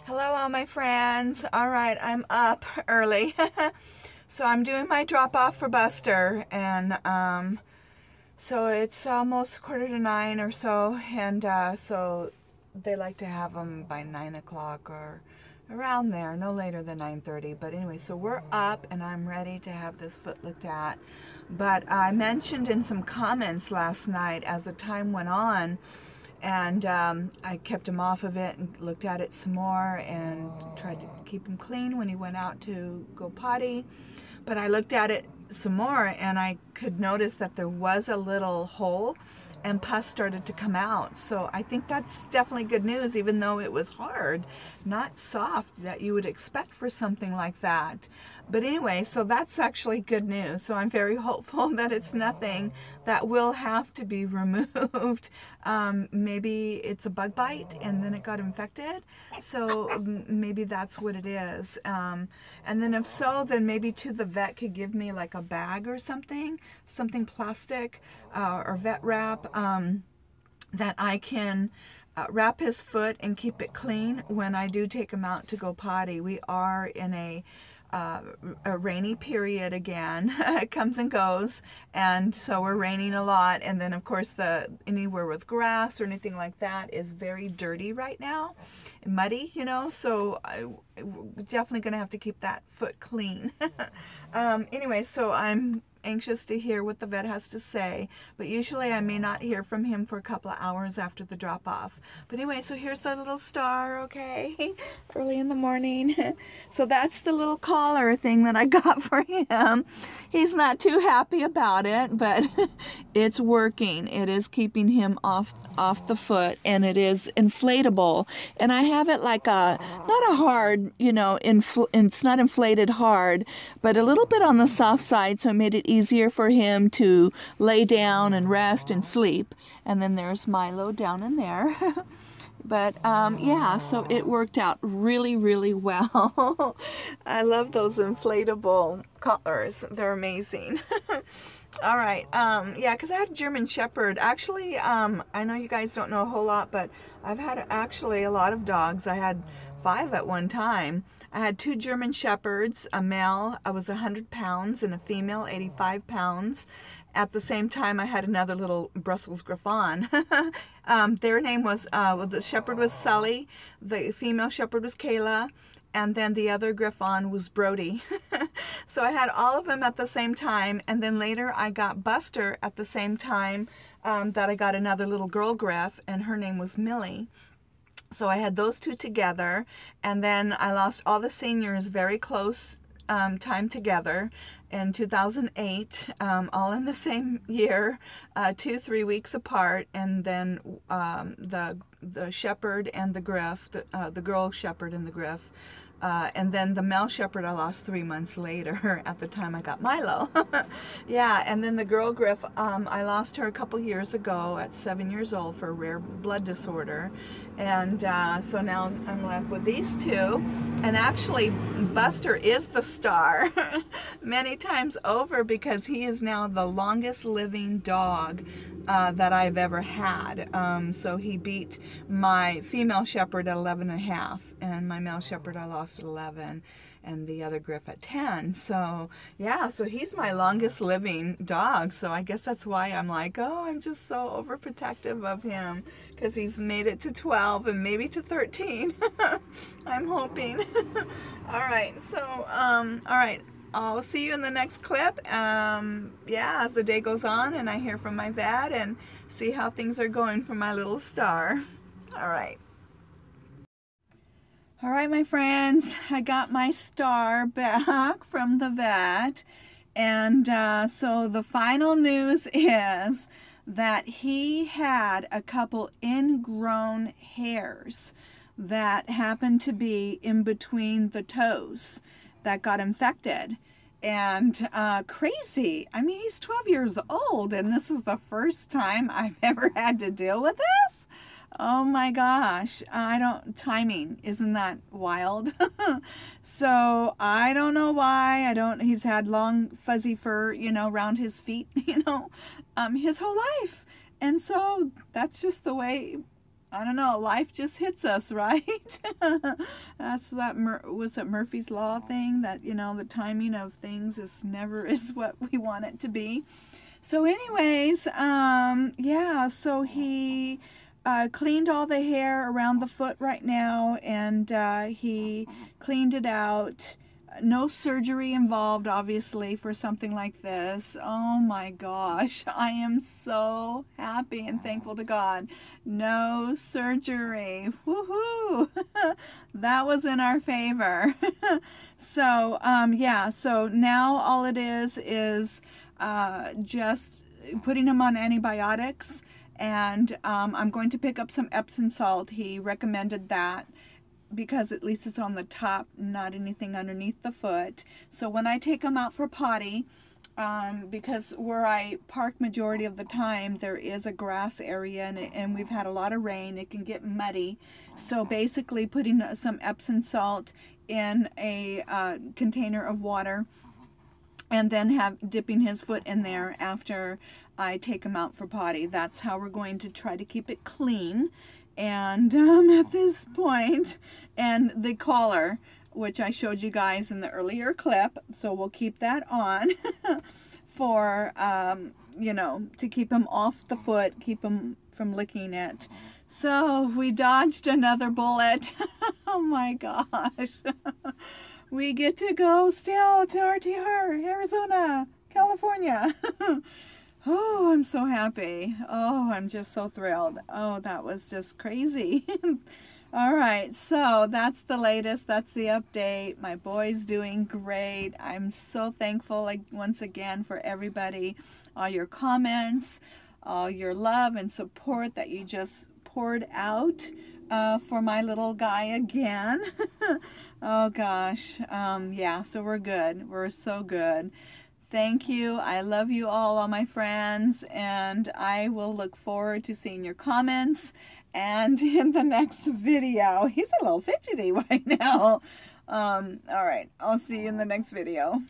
Hello, all my friends. All right, I'm up early. So I'm doing my drop off for Buster, and so it's almost 8:45 or so, and so they like to have them by 9 o'clock or around there, no later than 9:30. But anyway, so we're up, and I'm ready to have this foot looked at. But I mentioned in some comments last night as the time went on, and I kept him off of it and looked at it some more and tried to keep him clean when he went out to go potty. But I looked at it some more and I could notice that there was a little hole and pus started to come out. So I think that's definitely good news, even though it was hard, not soft that you would expect for something like that. But anyway, so that's actually good news. So I'm very hopeful that it's nothing that will have to be removed. Maybe it's a bug bite and then it got infected. So maybe that's what it is. And then if so, then maybe too the vet could give me like a bag or something plastic or vet wrap that I can wrap his foot and keep it clean when I do take him out to go potty. We are in a rainy period again. It comes and goes, and so we're raining a lot, and then of course anywhere with grass or anything like that is very dirty right now, muddy, you know, so we're definitely gonna have to keep that foot clean. Anyway, so I'm anxious to hear what the vet has to say, but usually I may not hear from him for a couple of hours after the drop off. But anyway, so here's the little star, okay, early in the morning. So that's the little collar thing that I got for him. He's not too happy about it, but it's working. It is keeping him off the foot, and it is inflatable, and I have it like not a hard, you know, it's not inflated hard, but a little bit on the soft side, so it made it easier for him to lay down and rest and sleep. And then there's Milo down in there. But yeah, so it worked out really, really well. I love those inflatable collars. They're amazing. All right, yeah, because I had a German Shepherd. Actually, I know you guys don't know a whole lot, but I've had actually a lot of dogs. I had 5 at one time. I had 2 German Shepherds, a male, I was 100 pounds, and a female, 85 pounds. At the same time, I had another little Brussels Griffon. Their name was, well, the Shepherd was Sully, the female Shepherd was Kayla, and then the other Griffon was Brody. So I had all of them at the same time, and then later I got Buster at the same time that I got another little girl Griff, and her name was Millie. So I had those 2 together, and then I lost all the seniors very close time together in 2008, all in the same year, 2-3 weeks apart, and then the Shepherd and the Griff, the girl Shepherd and the Griff, and then the male Shepherd I lost 3 months later at the time I got Milo. Yeah, and then the girl Griff, I lost her a couple years ago at 7 years old for a rare blood disorder. And so now I'm left with these 2. And actually, Buster is the star many times over, because he is now the longest living dog that I've ever had. So he beat my female Shepherd at 11.5, and my male Shepherd I lost at 11, and the other Griff at 10. So yeah, so he's my longest living dog. So I guess that's why I'm like, oh, I'm just so overprotective of him, because he's made it to 12 and maybe to 13. I'm hoping. All right, so all right, I'll see you in the next clip. Yeah, as the day goes on and I hear from my vet and see how things are going for my little star. All right. All right, my friends, I got my star back from the vet. And so the final news is that he had a couple ingrown hairs that happened to be in between the toes that got infected. And crazy. I mean, he's 12 years old, and this is the first time I've ever had to deal with this. Oh my gosh, timing, isn't that wild? So I don't know why, he's had long fuzzy fur, you know, around his feet, you know, his whole life. And so that's just the way I don't know, life just hits us, right? That's that, was it Murphy's Law thing, that, you know, the timing of things is never is what we want it to be. So anyways, yeah, so he cleaned all the hair around the foot right now, and he cleaned it out. No surgery involved, obviously, for something like this. Oh my gosh, I am so happy and thankful to God. No surgery. Woohoo! That was in our favor. So, yeah, so now all it is just putting him on antibiotics, and I'm going to pick up some Epsom salt. He recommended that, because at least it's on the top, not anything underneath the foot. So when I take him out for potty, because where I park majority of the time, there is a grass area, and we've had a lot of rain, it can get muddy. So basically putting some Epsom salt in a container of water, and then dipping his foot in there after I take him out for potty. That's how we're going to try to keep it clean. And at this point, and the collar, which I showed you guys in the earlier clip, so we'll keep that on for, you know, to keep him off the foot, keep him from licking it. So we dodged another bullet. Oh my gosh. We get to go still to RTR, Arizona, California. Oh, I'm so happy. Oh, I'm just so thrilled. Oh, that was just crazy. All right, so that's the latest. That's the update. My boy's doing great. I'm so thankful, like, once again, for everybody, all your comments, all your love and support that you just poured out for my little guy again. Oh gosh, yeah, so we're good. We're so good. Thank you. I love you all my friends, and I will look forward to seeing your comments and in the next video. He's a little fidgety right now. All right, I'll see you in the next video.